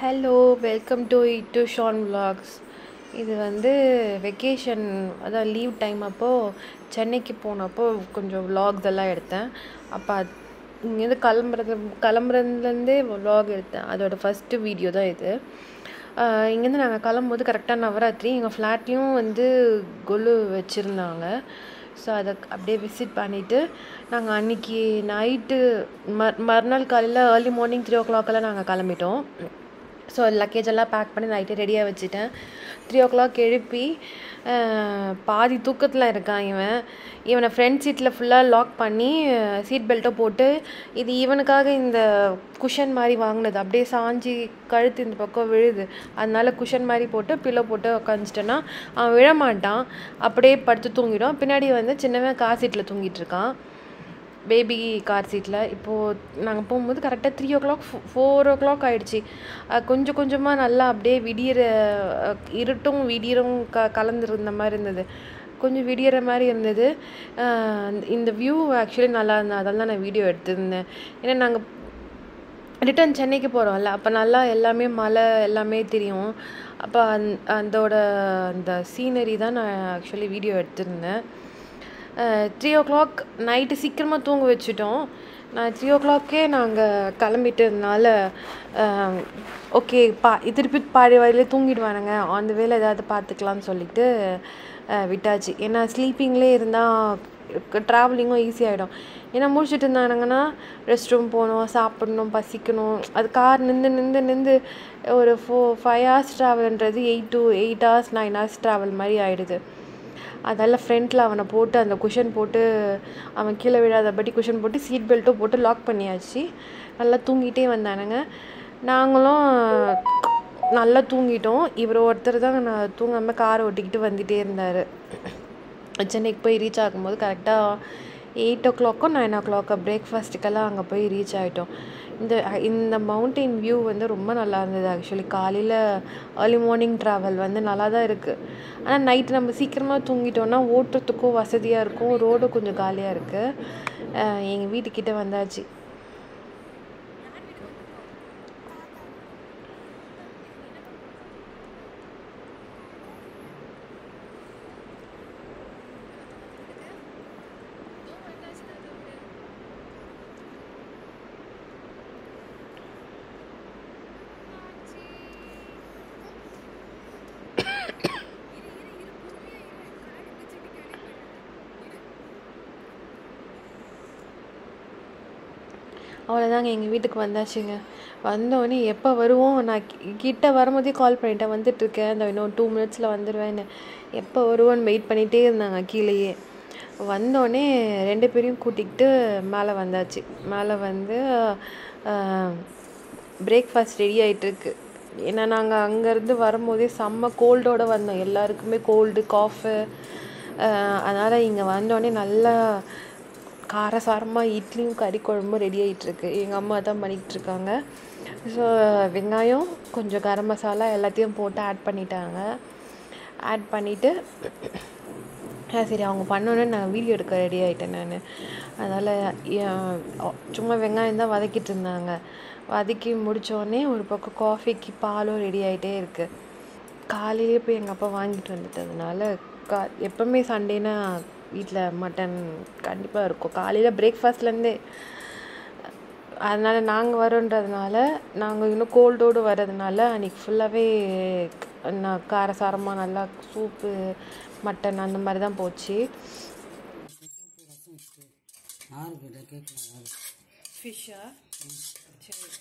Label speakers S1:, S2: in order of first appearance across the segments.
S1: Hello welcome to இட்டு Shawn vlogs. இது வந்து வெக்கேஷன் அதான் லீவ் டைம் அப்போது சென்னைக்கு போனப்போ கொஞ்சம் vlogs எல்லாம் எடுத்தேன். அப்போ இங்கேருந்து கிளம்புறதுலேருந்தே vlog எடுத்தேன். அதோட ஃபஸ்ட்டு வீடியோ தான் இது. இங்கேருந்து நாங்கள் கிளம்பும்போது கரெக்டாக நவராத்திரி எங்கள் ஃப்ளாட்லேயும் வந்து கொலு வச்சுருந்தாங்க. ஸோ அதை அப்படியே விசிட் பண்ணிவிட்டு நாங்கள் அன்றைக்கி நைட்டு மறுநாள் காலையில் ஏர்லி மார்னிங் 3 o'clock நாங்கள் கிளம்பிட்டோம். ஸோ லக்கேஜ் எல்லாம் பேக் பண்ணி நைட்டு ரெடியாக வச்சுட்டேன். 3 o'clock எழுப்பி பாதி தூக்கத்தில் இருக்கான் இவனை ஃப்ரண்ட் சீட்டில் ஃபுல்லாக லாக் பண்ணி சீட் பெல்ட்டை போட்டு இது இவனுக்காக இந்த குஷன் மாதிரி வாங்கினது அப்படியே சாஞ்சி கழுத்து இந்த பக்கம் விழுது, அதனால குஷன் மாதிரி போட்டு பில்லோ போட்டு உக்காந்துட்டேன்னா அவன் விழமாட்டான், அப்படியே படுத்து தூங்கிடும். பின்னாடி வந்து சின்னவன் கார் சீட்டில் தூங்கிட்டுருக்கான், பேபி கார் சீட்டில். இப்போது நாங்கள் போகும்போது கரெக்டாக 3 o'clock 4 o'clock ஆகிடுச்சி. கொஞ்சம் கொஞ்சமாக நல்லா அப்படியே இருட்டும் விடியரும் கலந்துருந்த மாதிரி இருந்தது, கொஞ்சம் விடியற மாதிரி இருந்தது. இந்த வியூ ஆக்சுவலி நல்லா இருந்தது, அதெல்லாம் நான் வீடியோ எடுத்திருந்தேன். ஏன்னா நாங்கள் ரிட்டன் சென்னைக்கு போகிறோம்ல, அப்போ நல்லா எல்லாமே மலை எல்லாமே தெரியும். அப்போ அந்த சீனரி தான் நான் ஆக்சுவலி வீடியோ எடுத்திருந்தேன். 3 o'clock நைட்டு சீக்கிரமாக தூங்க வச்சுட்டோம். நான் 3 o'clock நாங்கள் கிளம்பிட்டதுனால ஓகே திருப்பி பாதி வரையிலே தூங்கிடுவானுங்க, அந்த வேலை ஏதாவது பார்த்துக்கலான்னு சொல்லிட்டு விட்டாச்சு. ஏன்னா ஸ்லீப்பிங்லேயே இருந்தால் ட்ராவலிங்கும் ஈஸியாகிடும். ஏன்னா முடிச்சுட்டு இருந்தானுங்கன்னா ரெஸ்ட் ரூம் போகணும், சாப்பிடணும், பசிக்கணும். அது கார் நின்று ஒரு 5 hours ட்ராவல்ன்றது 8 hours 9 hours ட்ராவல் மாதிரி ஆகிடுது. அதெல்லாம் ஃப்ரண்ட்டில் அவனை போட்டு அந்த குஷன் போட்டு அவன் கீழே விழாதபடி குஷன் போட்டு சீட் பெல்ட்டும் போட்டு லாக் பண்ணியாச்சு. நல்லா தூங்கிட்டே வந்தானுங்க, நாங்களும் நல்லா தூங்கிட்டோம். இவர் ஒருத்தர் தான் நான் தூங்காமல் காரை ஓட்டிக்கிட்டு வந்துகிட்டே இருந்தார். சென்னைக்கு போய் ரீச் ஆகும்போது கரெக்டாக 8 o'clock 9 o'clock பிரேக்ஃபாஸ்ட்டுக்கெல்லாம் அங்கே போய் ரீச் ஆகிட்டோம். இந்த மவுண்டெயின் வியூ வந்து ரொம்ப நல்லா இருந்தது. ஆக்சுவலி காலையில் ஏர்லி மார்னிங் ட்ராவல் வந்து நல்லா தான் இருக்குது. ஆனால் நைட்டு நம்ம சீக்கிரமாக தூங்கிட்டோன்னா ஓட்டுறதுக்கும் வசதியாக இருக்கும், ரோடும் கொஞ்சம் காலியாக இருக்குது. எங்கள் வீட்டுக்கிட்ட வந்தாச்சு. அவ்வளோதாங்க, எங்கள் வீட்டுக்கு வந்தாச்சுங்க. வந்தோடனே எப்போ வருவோம், நான் கிட்ட வரும்போதே கால் பண்ணிட்டேன், வந்துட்டுருக்கேன், இந்த இன்னும் 2 minutesல வந்துடுவேன்னு. எப்போ வருவோன்னு வெயிட் பண்ணிகிட்டே இருந்தாங்க கீழேயே. வந்தோடனே 2 பேரையும் கூட்டிகிட்டு மேலே வந்தாச்சு. மேலே வந்து பிரேக்ஃபாஸ்ட் ரெடி ஆகிட்டுருக்கு. ஏன்னா நாங்கள் அங்கேருந்து வரும்போதே செம்ம கோல்டோடு வந்தோம், எல்லாருக்குமே கோல்டு காஃபு. அதனால் இங்கே வந்தோடனே நல்லா காரசாரமாக இட்லியும் கறி குழம்பும் ரெடி ஆகிட்டுருக்கு. எங்கள் அம்மா தான் பண்ணிகிட்ருக்காங்க. ஸோ வெங்காயம் கொஞ்சம் கரம் மசாலா எல்லாத்தையும் போட்டு ஆட் பண்ணிட்டாங்க. ஆட் பண்ணிவிட்டு சரி அவங்க பண்ணோன்னே நான் வீடியோ எடுக்க ரெடி ஆகிட்டேன் நான். அதனால் சும்மா வெங்காயம் தான் வதக்கிட்டு இருந்தாங்க. வதக்கி முடித்தோடனே ஒரு பக்கம் காஃபிக்கு பாலும் ரெடி ஆகிட்டே இருக்குது. காலையிலே போய் எங்கள் அப்பா வாங்கிட்டு வந்துட்டதுனால எப்போவுமே சண்டேனா வீட்டில் மட்டன் கண்டிப்பாக இருக்கும் காலையில் பிரேக்ஃபாஸ்ட்லேருந்தே. அதனால் நாங்கள் வரோன்றதுனால நாங்கள் இன்னும் கோல்டோடு வர்றதுனால அன்றைக்கி ஃபுல்லாகவே நான் காரசாரமாக நல்லா சூப்பு மட்டன் அந்த மாதிரி தான் போச்சு. ஃபிஷ்ஷா? சரி.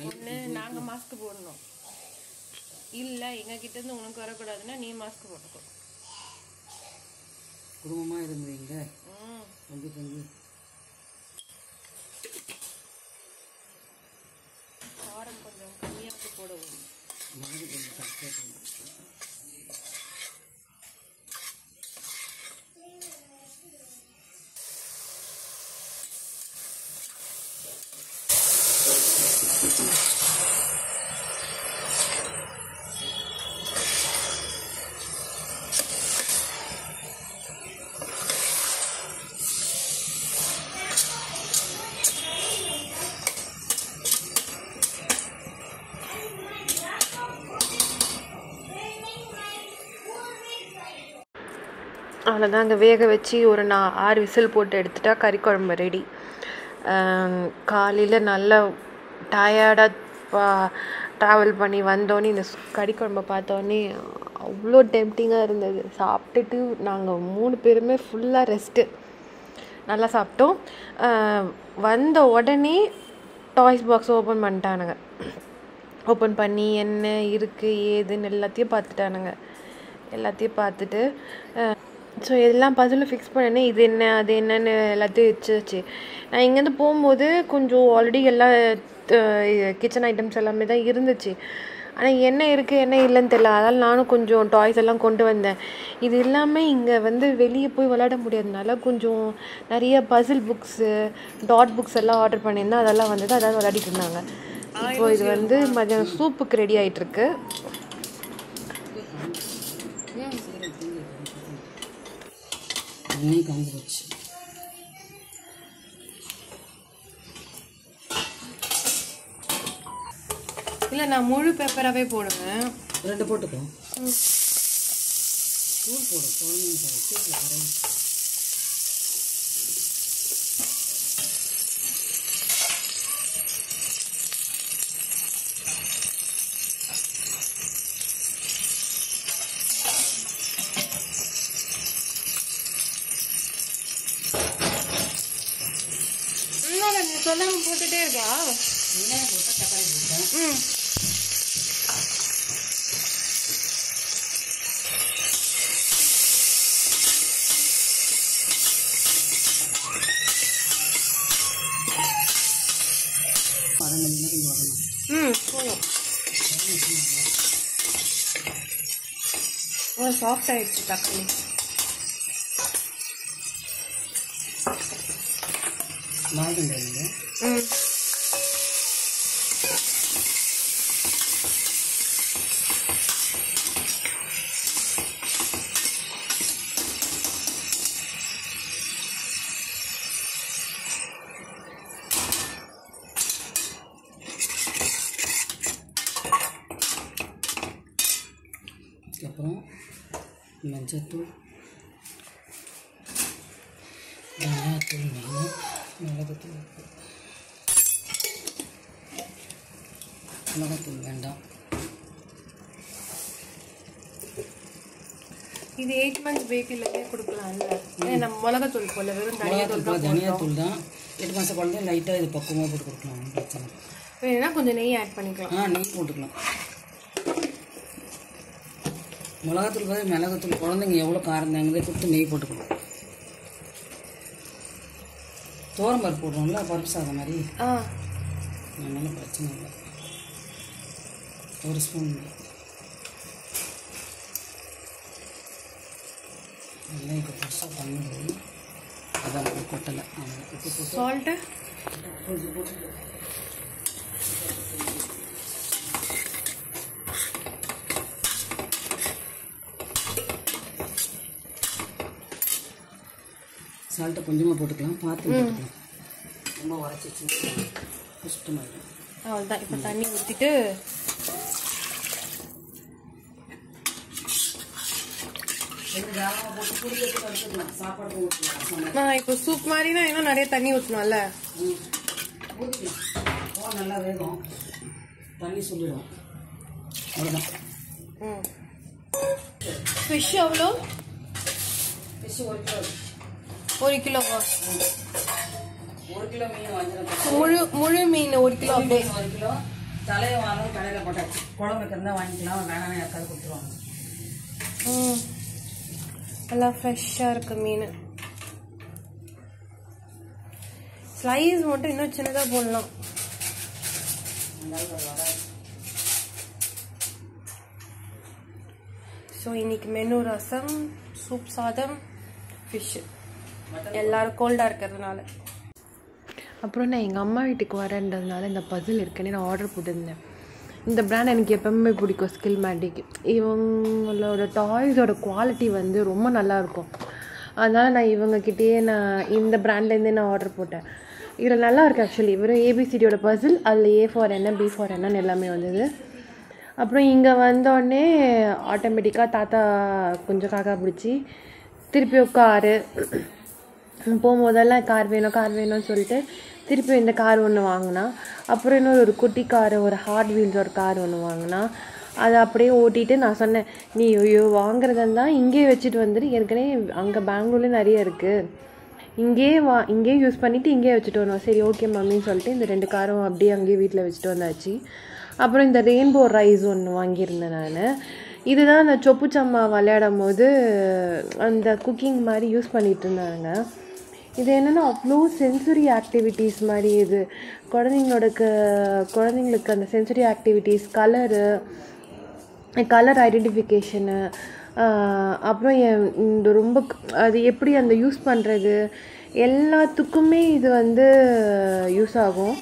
S1: ஒன்று நாங்கள் மாஸ்க் போடணும், இல்லை எங்ககிட்டேருந்து உனக்கு வரக்கூடாதுன்னா நீ மாஸ்க் போட்டுக்கோ. குடும்பமாக இருந்தீங்க காரம் கொஞ்சம் கம்மியாக போடுவோம். அவ்வளோதான். அங்கே வேக வச்சு ஒரு 6 விசில் போட்டு எடுத்துட்டா கறி குழம்பு ரெடி. காலையில் நல்லா டயர்டாக ட்ராவல் பண்ணி வந்தோடனே இந்த கறி குழம்பை பார்த்தோன்னே அவ்வளோ டெம்ப்டிங்காக இருந்தது. சாப்பிட்டுட்டு நாங்கள் 3 பேருமே ஃபுல்லாக ரெஸ்ட்டு, நல்லா சாப்பிட்டோம். வந்த உடனே டாய்ஸ் பாக்ஸ் ஓப்பன் பண்ணிட்டானுங்க. ஓப்பன் பண்ணி என்ன இருக்குது ஏதுன்னு எல்லாத்தையும் பார்த்துட்டானுங்க. எல்லாத்தையும் பார்த்துட்டு ஸோ எல்லாம் பசில் ஃபிக்ஸ் பண்ணேன்னே இது என்ன அது என்னன்னு எல்லாத்தையும் வச்சு நான் இங்கேருந்து போகும்போது கொஞ்சம் ஆல்ரெடி எல்லா கிச்சன் ஐட்டம்ஸ் எல்லாமே தான் இருந்துச்சு. ஆனால் என்ன இருக்குது என்ன இல்லைன்னு தெரியல. அதனால் நானும் கொஞ்சம் டாய்ஸ் எல்லாம் கொண்டு வந்தேன். இது இல்லாமல் இங்கே வெளியே போய் விளையாட முடியாதனால கொஞ்சம் நிறைய பசில் புக்ஸு டாட் புக்ஸ் எல்லாம் ஆர்டர் பண்ணியிருந்தேன். அதெல்லாம் வந்தது, அதாவது விளையாடிட்டு இருந்தாங்க. இப்போது இது மதியானம் சூப்புக்கு ரெடி ஆகிட்டுருக்கு. இல்லை நான் முழு பேப்பராகவே போடுவேன்.
S2: 2 போட்டுக்கோ. தூள் போடும் குழந்தைங்க சூப்பில் கரையும்.
S1: சொல்லாமல் போட்டுகிட்டே இருக்கா?
S2: வெங்காயம் போட்டேன், தக்காளி போட்டேன்.
S1: போதும். சாஃப்ட் ஆயிடுச்சு தக்காளி.
S2: அப்புறம் மஞ்சத்தூள், தனியாத்தூள், மிளகுத்தூள். மிளகாத்தூள் வேண்டாம்.
S1: இது 8 months பேபிலவே கொடுக்கலாம்ல. நம்ம மிளகாத்தூள் போல வெறும்
S2: தனியாத்தூள் தான் 8 மாதம் குழந்தை லைட்டாக இது பக்குவமாக போட்டு கொடுக்கலாம். பிரச்சனை
S1: வேணும்னா கொஞ்சம் நெய் ஆட் பண்ணிக்கலாம்.
S2: நெய் போட்டுக்கலாம். மிளகாத்தூள் பதில் மிளகாத்தூள் குழந்தைங்க எவ்வளோ காரம் தாங்கிறத கொடுத்து நெய் போட்டுக்கணும். தோரம் பருப்பு போடுறோம்ல, பருப்பு சாதம் மாதிரி, அதனால பிரச்சனை இல்லை. 1 ஸ்பூன் எல்லாம் இப்போ ஃப்ரெஷ்ஷாக பண்ணுறது. அதான் கொட்டலை. உப்பு போட்டு
S1: சால்ட்டு
S2: கொஞ்சம் போட்டு சால்ட்டை கொஞ்சமாக போட்டுக்கலாம், பார்த்து போட்டுக்கலாம். ரொம்ப உரைச்சி கஷ்டமாயிடும்.
S1: அவ்வளோதான். இப்போ தண்ணி ஊற்றிட்டு
S2: சாப்பாடு ஊற்றலாம்.
S1: நான் இப்போ சூப் மாதிரினா இன்னும் நிறைய தண்ணி ஊற்றணும்ல.
S2: ஊற்றிக்கலாம். நல்லா வேகும், தண்ணி சொல்லிடும். அவ்வளோதான்.
S1: ஃபிஷ் எவ்வளோ?
S2: Fish 1 kilo.
S1: 1 கிலோவா?
S2: 1 கிலோ மீன் வாங்கிக்கலாம்.
S1: முழு மீன் 1 கிலோ. அப்படியே
S2: 1 கிலோ. தலையை வாங்க கடையில் போட்டாச்சு. குழம்பு வைக்கிறதா வாங்கிக்கலாம், வேணாம் யாருக்காவது கொடுத்துருவாங்க.
S1: நல்லா ஃப்ரெஷ்ஷாக இருக்கு மீன். ஸ்லைஸ் மட்டும் இன்னும் சின்னதாக போடலாம். ஸோ இன்னைக்கு மெனு ரசம், சூப் சாதம், ஃபிஷ்ஷு. எல்லாரும் கோல்டாக இருக்கிறதுனால. அப்புறம் நான் எங்கள் அம்மா வீட்டுக்கு வரேன்றதுனால இந்த பசில் இருக்குன்னு நான் ஆர்டர் போட்டிருந்தேன். இந்த பிராண்ட் எனக்கு எப்பவுமே பிடிக்கும், ஸ்கில்மேட்டிக். இவங்களோட டாய்ஸோட குவாலிட்டி ரொம்ப நல்லாயிருக்கும். அதனால் நான் இவங்கக்கிட்டேயே இந்த பிராண்ட்லேருந்தே நான் ஆர்டர் போட்டேன். இதில் நல்லா இருக்குது ஆக்சுவலி. வெறும் ஏபிசிடியோட பசில், அதில் A ஃபார் என்ன B ஃபார் என்னன்னு எல்லாமே வந்தது. அப்புறம் இங்கே வந்தோடனே ஆட்டோமேட்டிக்காக தாத்தா கொஞ்சம் காக்கா பிடிச்சி திருப்பியும் காரு போகும்போதெல்லாம் கார் வேணும்னு சொல்லிட்டு திருப்பி இந்த கார் ஒன்று வாங்கினா. அப்புறம் இன்னொரு ஒரு குட்டி கார், ஒரு ஹார்ட் வீல்ஸ் ஒரு கார் ஒன்று வாங்கினா. அதை அப்படியே ஓட்டிகிட்டு நான் சொன்னேன், நீ ஐயோ வாங்குறதா இருந்தால் இங்கேயே வச்சுட்டு வந்துடு, ஏற்கனவே அங்கே பெங்களூர்லேயே நிறைய இருக்குது, இங்கேயே யூஸ் பண்ணிவிட்டு இங்கேயே வச்சுட்டு வரணும். சரி ஓகே மம்மின்னு சொல்லிட்டு இந்த 2 காரும் அப்படியே அங்கேயே வீட்டில் வச்சுட்டு வந்தாச்சு. அப்புறம் இந்த ரெயின்போ ரைஸ் ஒன்று வாங்கியிருந்தேன் நான். இதுதான் அந்த சொப்பு சம்மா விளையாடும் போது அந்த குக்கிங் மாதிரி யூஸ் பண்ணிகிட்டு இருந்தாங்க. இது என்னென்னா அவ்வளோ சென்சுரி ஆக்டிவிட்டீஸ் மாதிரி. இது குழந்தைங்களுக்கு அந்த சென்சுரி ஆக்டிவிட்டீஸ், கலர் ஐடென்டிஃபிகேஷனு, அப்புறம் இந்த ரொம்ப அது எப்படி அந்த யூஸ் பண்ணுறது எல்லாத்துக்குமே இது வந்து யூஸ் ஆகும்.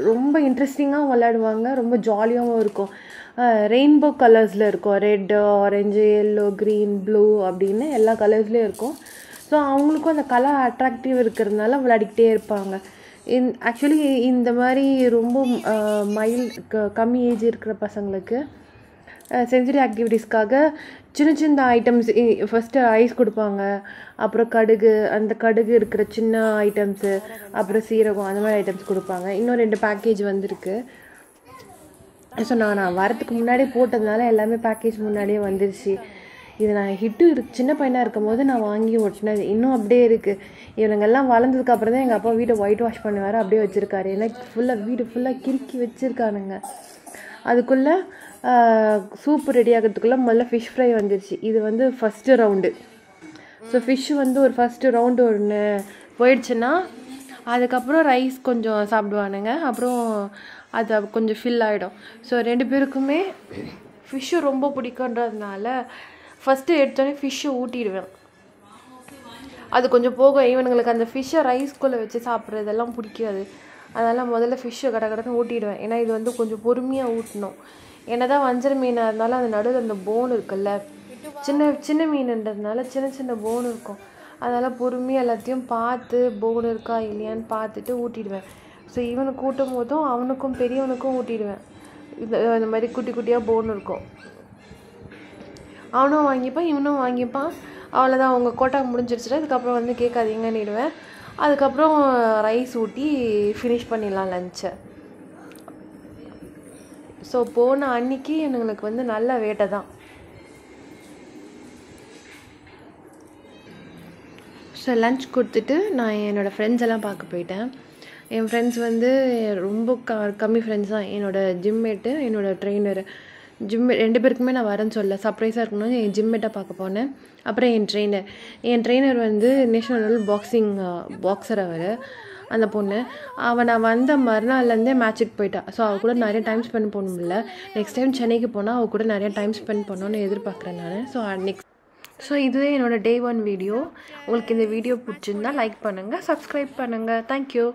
S1: ரொம்ப இன்ட்ரெஸ்டிங்காக விளையாடுவாங்க, ரொம்ப ஜாலியாகவும் இருக்கும். ரெயின்போ கலர்ஸில் இருக்கும், red, orange, yellow, green, blue அப்படின்னு எல்லா கலர்ஸ்லேயும் இருக்கும். ஸோ அவங்களுக்கும் அந்த கலர் அட்ராக்டிவ் இருக்கிறதுனால விளையாடிக்கிட்டே இருப்பாங்க. ஆக்சுவலி இந்த மாதிரி ரொம்ப கம்மி ஏஜ் இருக்கிற பசங்களுக்கு சென்சுரி ஆக்டிவிட்டீஸ்க்காக சின்ன ஐட்டம்ஸ், ஃபஸ்ட்டு ஐஸ் கொடுப்பாங்க, அப்புறம் அந்த கடுகு இருக்கிற சின்ன ஐட்டம்ஸு, அப்புறம் சீரகம், அந்த மாதிரி ஐட்டம்ஸ் கொடுப்பாங்க. இன்னும் 2 பேக்கேஜ் வந்திருக்கு. ஸோ நான் வரத்துக்கு முன்னாடி போட்டதுனால எல்லாமே பேக்கேஜ் முன்னாடியே வந்துருச்சு. இது நான் சின்ன பையனாக இருக்கும் போது நான் வாங்கி ஒட்டினது இன்னும் அப்படியே இருக்குது. இவனுங்கெல்லாம் வளர்ந்ததுக்கு அப்புறம் தான் எங்கள் அப்பா வீட்டை ஒயிட் வாஷ் பண்ணுவார், அப்படியே வச்சுருக்காரு. ஏன்னா வீடு ஃபுல்லாக கிறுக்கி வச்சுருக்கானுங்க. அதுக்குள்ளே சூப்பு ரெடி ஆகிறதுக்குள்ளே முதல்ல ஃபிஷ் ஃப்ரை வந்துருச்சு. இது வந்து ஃபஸ்ட்டு ரவுண்டு. ஸோ ஃபிஷ் வந்து ஒரு ஃபஸ்ட்டு ரவுண்டு ஒன்று போயிடுச்சுன்னா அதுக்கப்புறம் ரைஸ் கொஞ்சம் சாப்பிடுவானுங்க, அப்புறம் அது கொஞ்சம் ஃபில் ஆகிடும். ஸோ 2 பேருக்குமே ஃபிஷ்ஷு ரொம்ப பிடிக்குன்றதுனால ஃபஸ்ட்டு எடுத்தோடனே ஃபிஷ்ஷை ஊட்டிடுவேன். அது கொஞ்சம் போக இவனுங்களுக்கு அந்த ஃபிஷ்ஷை ரைஸ்குள்ளே வச்சு சாப்பிட்றதெல்லாம் பிடிக்காது. அதனால் முதல்ல ஃபிஷ்ஷை கடன்னு ஊட்டிடுவேன். ஏன்னா இது வந்து கொஞ்சம் பொறுமையாக ஊட்டணும். என்ன தான் வஞ்சர மீனாக இருந்தாலும் அது நடுவில் அந்த போன் இருக்குல்ல, சின்ன மீனுன்றதுனால சின்ன போன் இருக்கும். அதனால் பொறுமையாக எல்லாத்தையும் பார்த்து போன் இருக்கா இல்லையான்னு பார்த்துட்டு ஊட்டிடுவேன். ஸோ இவனுக்கு ஊட்டும் போதும் அவனுக்கும் பெரியவனுக்கும் ஊட்டிடுவேன். இந்த மாதிரி குட்டி குட்டியாக போன் இருக்கும். அவனும் வாங்கிப்பான், இவனும் வாங்கிப்பான். அவ்வளோதான், அவங்க கோட்டா முடிஞ்சிருச்சுட்டு அதுக்கப்புறம் வந்து கேட்காதீங்கன்னுடுவேன். அதுக்கப்புறம் ரைஸ் ஊட்டி ஃபினிஷ் பண்ணிடலாம் லஞ்சை. ஸோ போன அன்னைக்கு எங்களுக்கு வந்து நல்ல வேட்டை தான். ஸோ லன்ச் கொடுத்துட்டு நான் என்னோடய ஃப்ரெண்ட்ஸ் எல்லாம் பார்க்க போயிட்டேன். என் ஃப்ரெண்ட்ஸ் வந்து ரொம்ப கம்மி ஃப்ரெண்ட்ஸ் தான். என்னோடய ஜிம்மேட்டு, என்னோடய ட்ரெயினரு. 2 பேருக்குமே நான் வரேன்னு சொல்ல, சர்ப்ரைஸாக இருக்கணும்னு என் ஜிம்மேட்டை பார்க்க போனேன். அப்புறம் என் ட்ரெயினர் வந்து நேஷ்னல் பாக்ஸர் அவர், அந்த பொண்ணு. நான் வந்த மறுநாள்லேருந்தே மேட்சுக்கு போயிட்டா. ஸோ அவள் கூட நிறைய டைம் ஸ்பெண்ட் பண்ண முடியல. நெக்ஸ்ட் டைம் சென்னைக்கு போனால் அவள் கூட நிறைய டைம் ஸ்பெண்ட் பண்ணணுன்னு எதிர்பார்க்குறேன் நான். ஸோ இதுவே என்னோடய Day 1 வீடியோ. உங்களுக்கு இந்த வீடியோ பிடிச்சிருந்தா லைக் பண்ணுங்கள், சப்ஸ்கிரைப் பண்ணுங்கள். தேங்க்யூ.